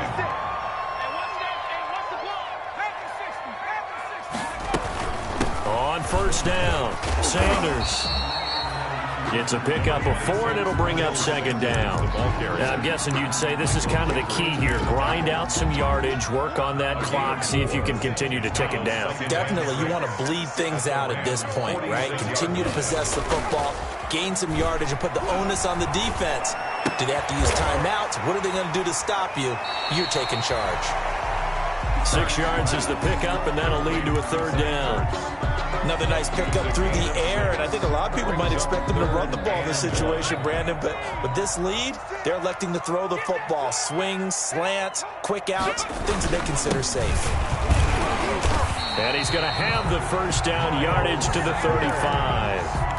A: On first down, Sanders. It's a pickup of 4, and it'll bring up second down. Now, I'm guessing you'd say this is kind of the key here. Grind out some yardage, work on that clock, see if you can continue to tick it down.
C: Definitely, you want to bleed things out at this point, right? Continue to possess the football, gain some yardage, and put the onus on the defense. Do they have to use timeouts? What are they going to do to stop you? You're taking charge.
A: 6 yards is the pickup, and that'll lead to a third down.
C: Another nice pickup through the air, and I think a lot of people might expect them to run the ball in this situation, Brandon, but with this lead, they're electing to throw the football. Swings, slants, quick outs, things that they consider safe.
A: And he's going to have the first down yardage to the 35.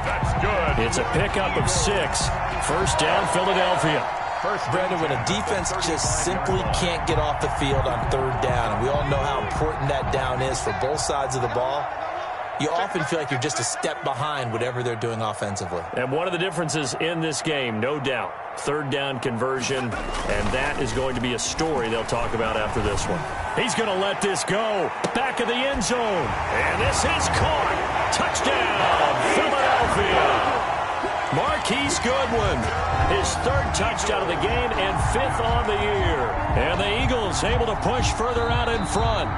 B: That's good.
A: It's a pickup of 6. First down, Philadelphia.
C: Brandon, when a defense just simply can't get off the field on third down, and we all know how important that down is for both sides of the ball, you often feel like you're just a step behind whatever they're doing offensively.
A: And one of the differences in this game, no doubt, third down conversion, and that is going to be a story they'll talk about after this one. He's going to let this go. Back of the end zone. And this is caught. Touchdown, Philadelphia. Marquise Goodwin, his 3rd touchdown of the game and 5th on the year. And the Eagles able to push further out in front.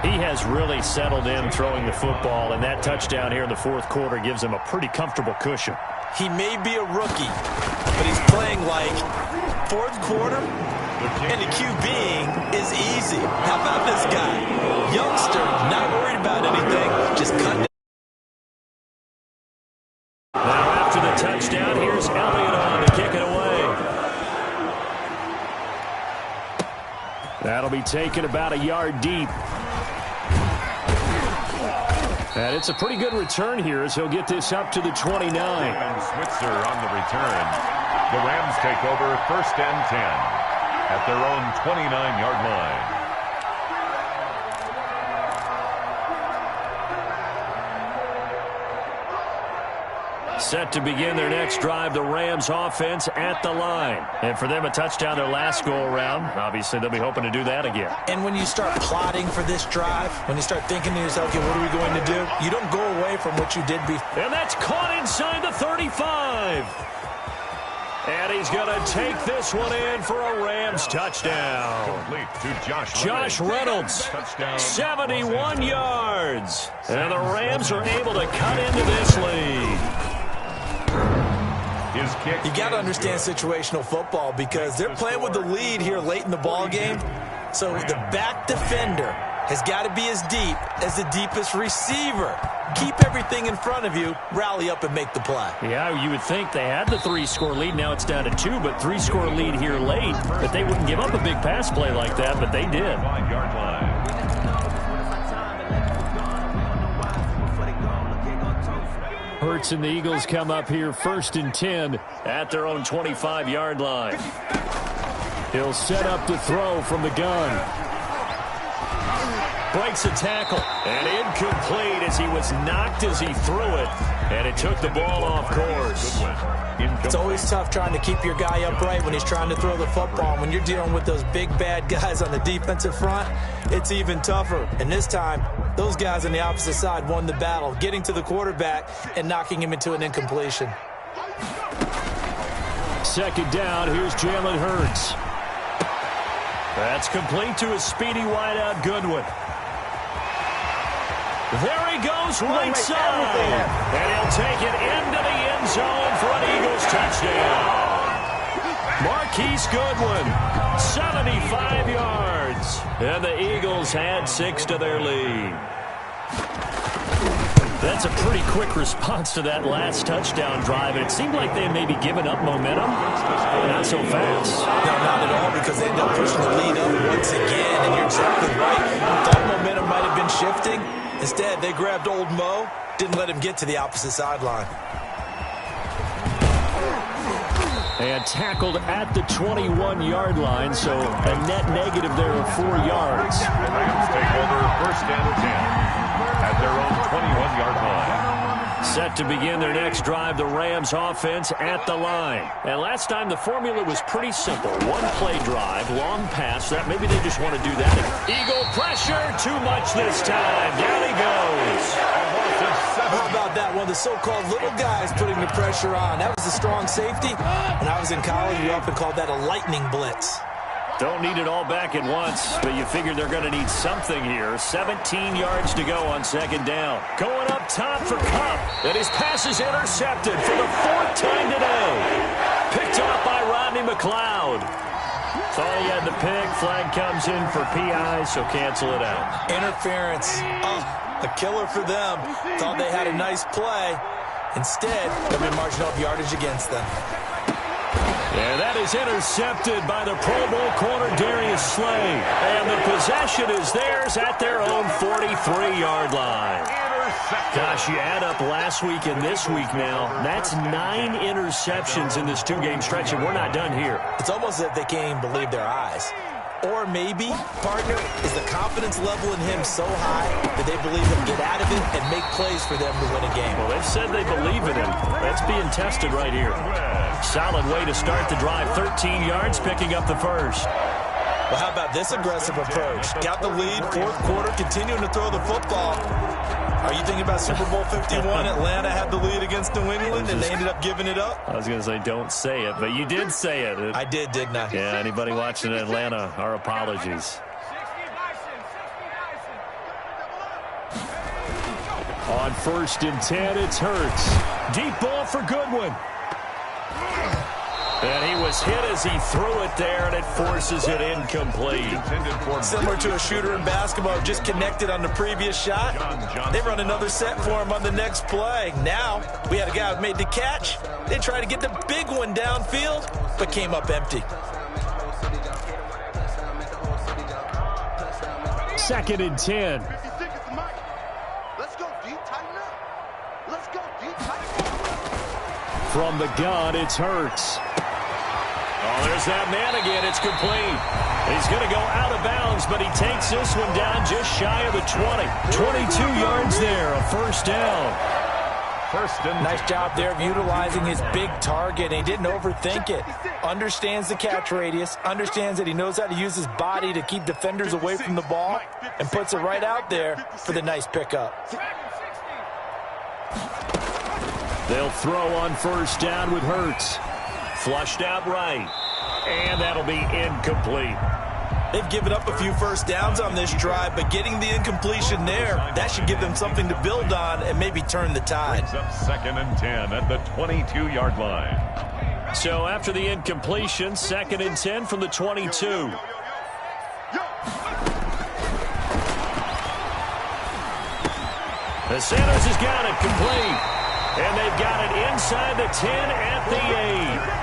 A: He has really settled in throwing the football, and that touchdown here in the 4th quarter gives him a pretty comfortable cushion.
C: He may be a rookie, but he's playing like 4th quarter, and the QBing is easy. How about this guy? Youngster, not worried about anything, just cutting it.
A: Now after the touchdown, here's Elliott on to kick it away. That'll be taken about a yard deep. And it's a pretty good return here as he'll get this up to the 29.
B: And Switzer on the return. The Rams take over first and 10 at their own 29-yard line.
A: Set to begin their next drive, the Rams offense at the line. And for them, a touchdown their last go-around. Obviously, they'll be hoping to do that again.
C: And when you start plotting for this drive, when you start thinking to yourself, okay, what are we going to do? You don't go away from what you did before.
A: And that's caught inside the 35. And he's going to take this one in for a Rams touchdown.
B: Complete to
A: Josh Reynolds, 71 yards. And the Rams are able to cut into this lead.
C: You got to understand situational football because they're playing with the lead here late in the ball game. So the back defender has got to be as deep as the deepest receiver. Keep everything in front of you, rally up and make the play.
A: Yeah, you would think they had the 3-score lead. Now it's down to 2, but 3-score lead here late. But they wouldn't give up a big pass play like that, but they did.
B: 5-yard line.
A: Hurts and the Eagles come up here 1st and 10 at their own 25-yard line. He'll set up to throw from the gun. Breaks a tackle, and incomplete as he was knocked as he threw it, and it took the ball off course.
C: It's always tough trying to keep your guy upright when he's trying to throw the football. When you're dealing with those big, bad guys on the defensive front, it's even tougher. And this time, those guys on the opposite side won the battle, getting to the quarterback and knocking him into an incompletion.
A: 2nd down, here's Jalen Hurts. That's complete to his speedy wideout, Goodwin. There he goes, right side. And he'll take it into the end zone for an Eagles touchdown. Marquise Goodwin, 75 yards. And the Eagles add 6 to their lead. That's a pretty quick response to that last touchdown drive. And it seemed like they may be giving up momentum. Not so fast.
C: No, not at all, because they end up pushing the lead up once again. And you're exactly right. Thought momentum might have been shifting. Instead, they grabbed old Mo, didn't let him get to the opposite sideline.
A: And tackled at the 21-yard line, so a net negative there of 4 yards.
B: Rams take over 1st and 10 at their own 21-yard line.
A: Set to begin their next drive, the Rams offense at the line. And last time the formula was pretty simple. 1-play drive, long pass. That maybe they just want to do that. Eagle pressure, too much this time. Down he goes.
C: How about that? One of the so-called little guys putting the pressure on. That was a strong safety. When I was in college, we often called that a lightning blitz.
A: Don't need it all back at once, but you figure they're going to need something here. 17 yards to go on 2nd down. Going up top for Kupp, and his pass is intercepted for the 4th time today. Picked off by Rodney McLeod. Thought he had the pick. Flag comes in for PI, so cancel it out.
C: Interference. A killer for them. Thought they had a nice play. Instead, they've been marching up yardage against them.
A: And that is intercepted by the Pro Bowl corner, Darius Slay. And the possession is theirs at their own 43-yard line. Gosh, you add up last week and this week now. That's 9 interceptions in this 2-game stretch, and we're not done here.
C: It's almost as if they can't even believe their eyes. Or maybe, partner, is the confidence level in him so high that they believe he'll get out of it and make plays for them to win a game.
A: Well, they've said they believe in him. That's being tested right here. Solid way to start the drive. 13 yards, picking up the first.
C: Well, how about this aggressive approach? Got the lead, 4th quarter, continuing to throw the football. Are you thinking about Super Bowl 51? Atlanta had the lead against New England, and they ended up giving it up?
A: I was going to say, don't say it, but you did say it.
C: I did, didn't I?
A: Yeah, anybody watching Atlanta, our apologies. On 1st and 10, it's Hurts. Deep ball for Goodwin. And he was hit as he threw it there, and it forces it incomplete.
C: Similar to a shooter in basketball, just connected on the previous shot. They run another set for him on the next play. Now, we had a guy who made the catch. They tried to get the big one downfield, but came up empty.
A: 2nd and 10.
D: Let's go deep, tighten up. Let's go deep, tighten up.
A: From the gun, it's Hurts. Oh, there's that man again. It's complete. He's going to go out of bounds, but he takes this one down just shy of the 20. 22 yards there, a 1st down.
B: First and
C: Nice job there of utilizing his big target. He didn't overthink it. Understands the catch radius. Understands that he knows how to use his body to keep defenders away from the ball. And puts it right out there for the nice pickup.
A: They'll throw on first down with Hurts. Flushed out right. And that'll be incomplete.
C: They've given up a few first downs on this drive, but getting the incompletion there, that should give them something to build on and maybe turn the tide.
B: Brings up 2nd and 10 at the 22-yard line.
A: So after the incompletion, 2nd and 10 from the 22. The Sanders has got it complete. And they've got it inside the 10 at the 8.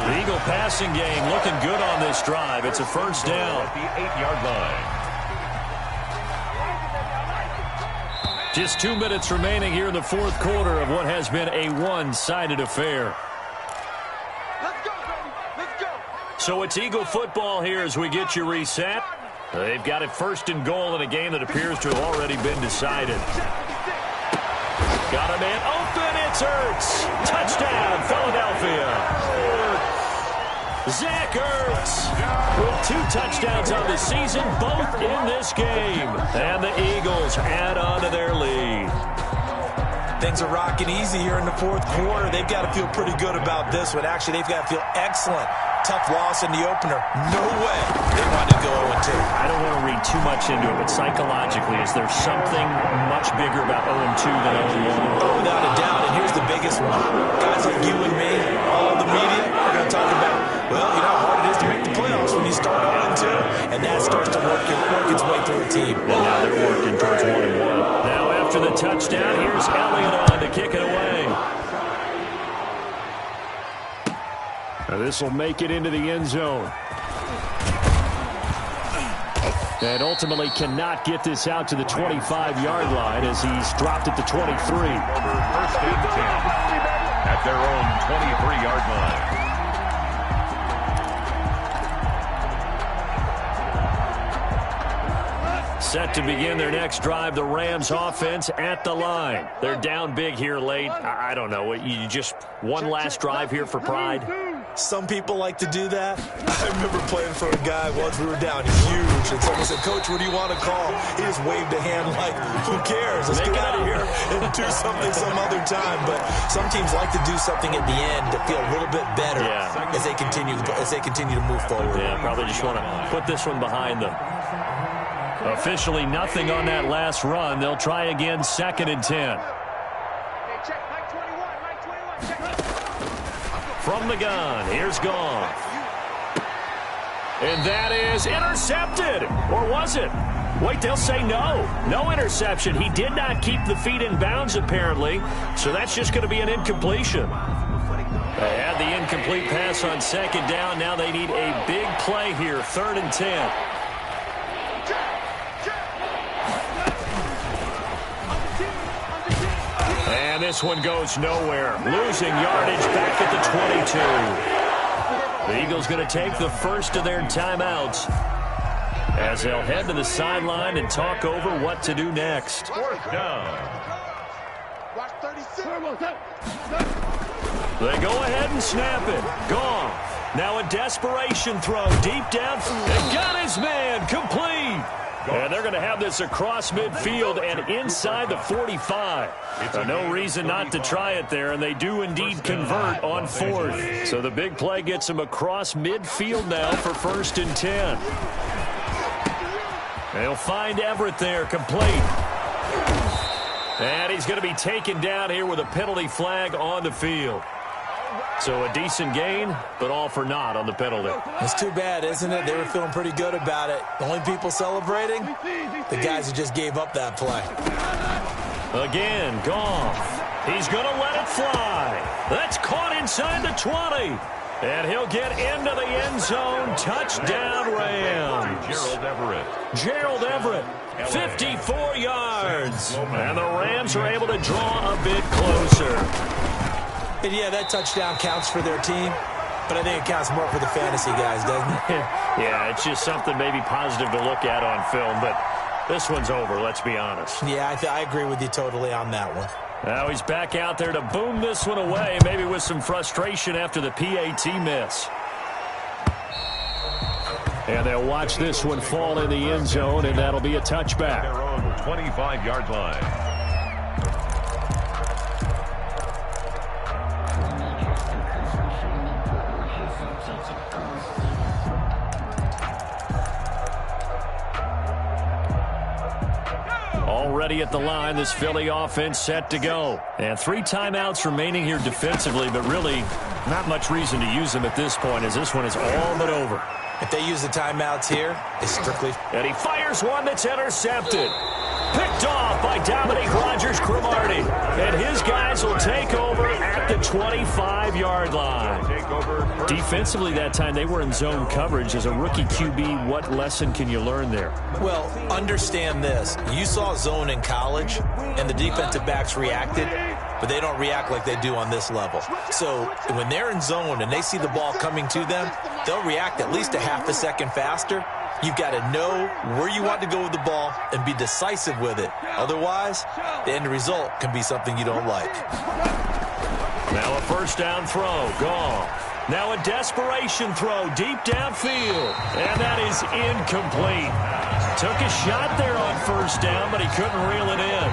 A: The Eagle passing game looking good on this drive. It's a first down.
B: At the 8-yard line.
A: Just 2 minutes remaining here in the fourth quarter of what has been a one-sided affair.
D: Let's go, baby. Let's go.
A: So it's Eagle football here as we get you reset. They've got it first and goal in a game that appears to have already been decided. Got a man open. It's Ertz. Touchdown, Philadelphia. Zach Ertz with 2 touchdowns on the season, both in this game. And the Eagles add on to their lead.
C: Things are rocking easy here in the fourth quarter. They've got to feel pretty good about this one. Actually, they've got to feel excellent. Tough loss in the opener. No way they want to go 0-2.
A: I don't want to read too much into it, but psychologically, is there something much bigger about 0-2 than 0-1?
C: Oh, without a doubt. And here's the biggest one. Guys like you and me, all the media, are going to talk about, well, you know how hard it is to make the playoffs when you start 0-2. And that starts to work its way through a team.
A: And now they're working towards 1-1. Now after the touchdown, here's Elliott on to kick it away. Now this will make it into the end zone. And ultimately cannot get this out to the 25-yard line as he's dropped at the 23.
B: Over first and 10 at their own 23-yard line.
A: Set to begin their next drive, the Rams offense at the line. They're down big here late. I don't know. You just one last drive here for pride?
C: Some people like to do that. I remember playing for a guy once. We were down huge, and someone said, "Coach, what do you want to call?" He just waved a hand like, "Who cares? Let's get out of here and do something some other time." But some teams like to do something at the end to feel a little bit better as they continue to move forward.
A: Yeah, probably just want to put this one behind them. Officially nothing on that last run. They'll try again, 2nd and 10. From the gun, here's Goff. And that is intercepted. Or was it? Wait, they'll say no. No interception. He did not keep the feet in bounds, apparently. So that's just going to be an incompletion. They had the incomplete pass on 2nd down. Now they need a big play here, 3rd and 10. And this one goes nowhere. Losing yardage back at the 22. The Eagles going to take the first of their timeouts as they'll head to the sideline and talk over what to do next.
B: 4th down.
D: Watch 36.
A: They go ahead and snap it. Goff. Now a desperation throw deep down. And got his man complete. And they're going to have this across midfield and inside the 45. No reason not to try it there, and they do indeed convert on 4th. So the big play gets them across midfield now for 1st and 10. They'll find Everett there, complete. And he's going to be taken down here with a penalty flag on the field. So a decent gain, but all for naught on the penalty.
C: It's too bad, isn't it? They were feeling pretty good about it. The only people celebrating, the guys who just gave up that play.
A: Again, Goff. He's going to let it fly. That's caught inside the 20. And he'll get into the end zone. Touchdown, Rams. Gerald Everett, 54 yards. And the Rams are able to draw a bit closer.
C: And yeah, that touchdown counts for their team, but I think it counts more for the fantasy guys, doesn't it?
A: Yeah, it's just something maybe positive to look at on film, but this one's over, let's be honest.
C: Yeah, I agree with you totally on that one.
A: Now he's back out there to boom this one away, maybe with some frustration after the PAT miss. And they'll watch this one fall in the end zone, and that'll be a touchback.
B: Their own 25-yard line.
A: Already at the line, this Philly offense set to go. And 3 timeouts remaining here defensively, but really not much reason to use them at this point, as this one is all but over.
C: If they use the timeouts here, it's strictly...
A: And he fires one that's intercepted. Picked off by Dominique Rodgers-Cromartie. And his guys will take over at the 25-yard line. Defensively that time, they were in zone coverage. As a rookie QB, what lesson can you learn there?
C: Well, understand this. You saw zone in college, and the defensive backs reacted, but they don't react like they do on this level. So when they're in zone and they see the ball coming to them, they'll react at least a half a second faster. You've got to know where you want to go with the ball and be decisive with it. Otherwise, the end result can be something you don't like.
A: Now a first down throw, gone. Now a desperation throw deep downfield, and that is incomplete. Took a shot there on first down, but he couldn't reel it in.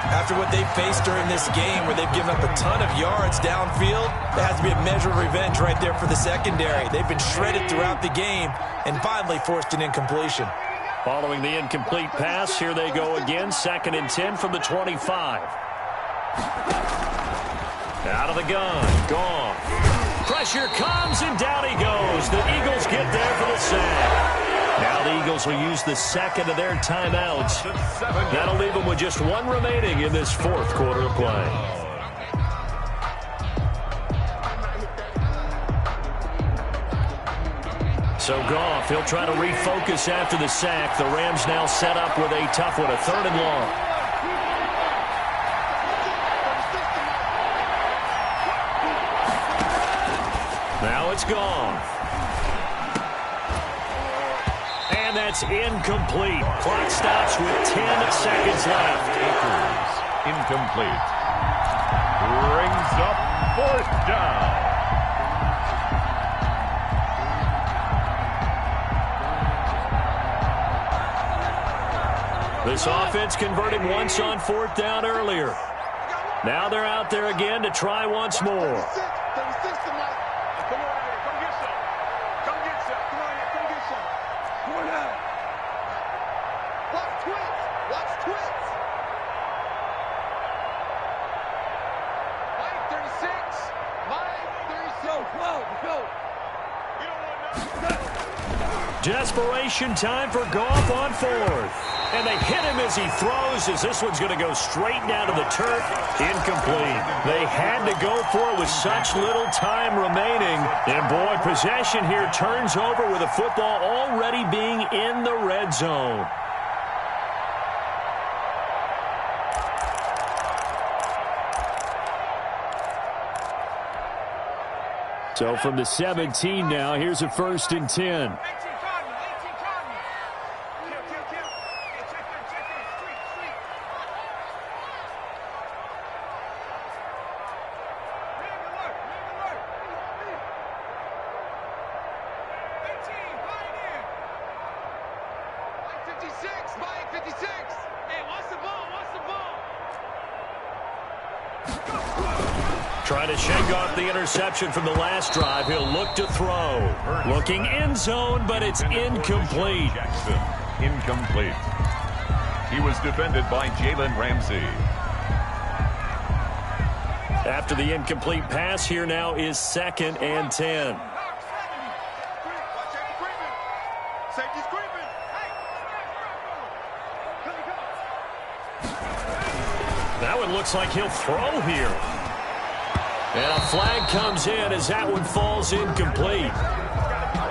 C: After what they faced during this game where they've given up a ton of yards downfield, there has to be a measure of revenge right there for the secondary. They've been shredded throughout the game and finally forced an incompletion.
A: Following the incomplete pass, here they go again, 2nd and 10 from the 25. Out of the gun, gone. Pressure comes, and down he goes. The Eagles get there for the sack. Now the Eagles will use the second of their timeouts. That'll leave them with just 1 remaining in this 4th quarter of play. So Goff, he'll try to refocus after the sack. The Rams now set up with a tough one, a 3rd and long. Now it's gone. And that's incomplete. Clock stops with 10 seconds left.
B: Incomplete. Brings up 4th down.
A: This offense converted once on 4th down earlier. Now they're out there again to try once more. Desperation time for Goff on 4th. And they hit him as he throws, as this one's going to go straight down to the turf. Incomplete. They had to go for it with such little time remaining. And boy, possession here turns over with the football already being in the red zone. So from the 17 now, here's a 1st and 10. Trying to shake off the interception from the last drive. He'll look to throw. Looking end zone, but it's incomplete.
B: Jackson, incomplete. He was defended by Jalen Ramsey.
A: After the incomplete pass, here now is 2nd and 10. That one looks like he'll throw here. And a flag comes in as that one falls incomplete.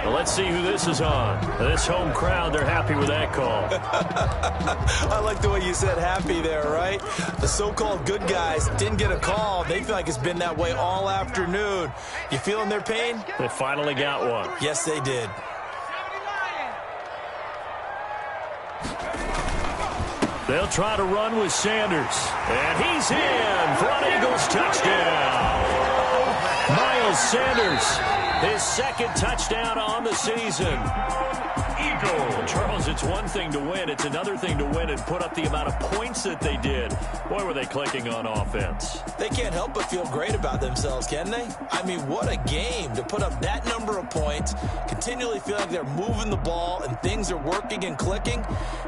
A: Well, let's see who this is on. This home crowd, they're happy with that call.
C: I like the way you said happy there, right? The so-called good guys didn't get a call. They feel like it's been that way all afternoon. You feeling their pain?
A: They finally got one.
C: Yes, they did.
A: They'll try to run with Sanders. And he's in for an Eagles touchdown. Miles Sanders, his second touchdown on the season. Charles, it's one thing to win. It's another thing to win and put up the amount of points that they did. Boy, were they clicking on offense.
C: They can't help but feel great about themselves, can they? I mean, what a game to put up that number of points, continually feel like they're moving the ball and things are working and clicking.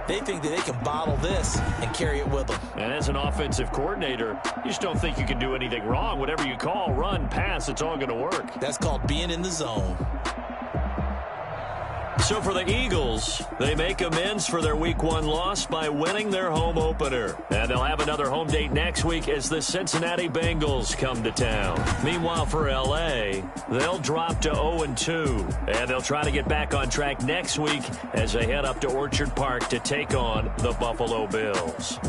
C: They think that they can bottle this and carry it with them.
A: And as an offensive coordinator, you just don't think you can do anything wrong. Whatever you call, run, pass, it's all going to work.
C: That's called being in the zone.
A: So for the Eagles, they make amends for their Week 1 loss by winning their home opener. And they'll have another home date next week as the Cincinnati Bengals come to town. Meanwhile, for L.A., they'll drop to 0-2. And they'll try to get back on track next week as they head up to Orchard Park to take on the Buffalo Bills.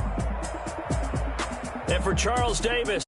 A: And for Charles Davis,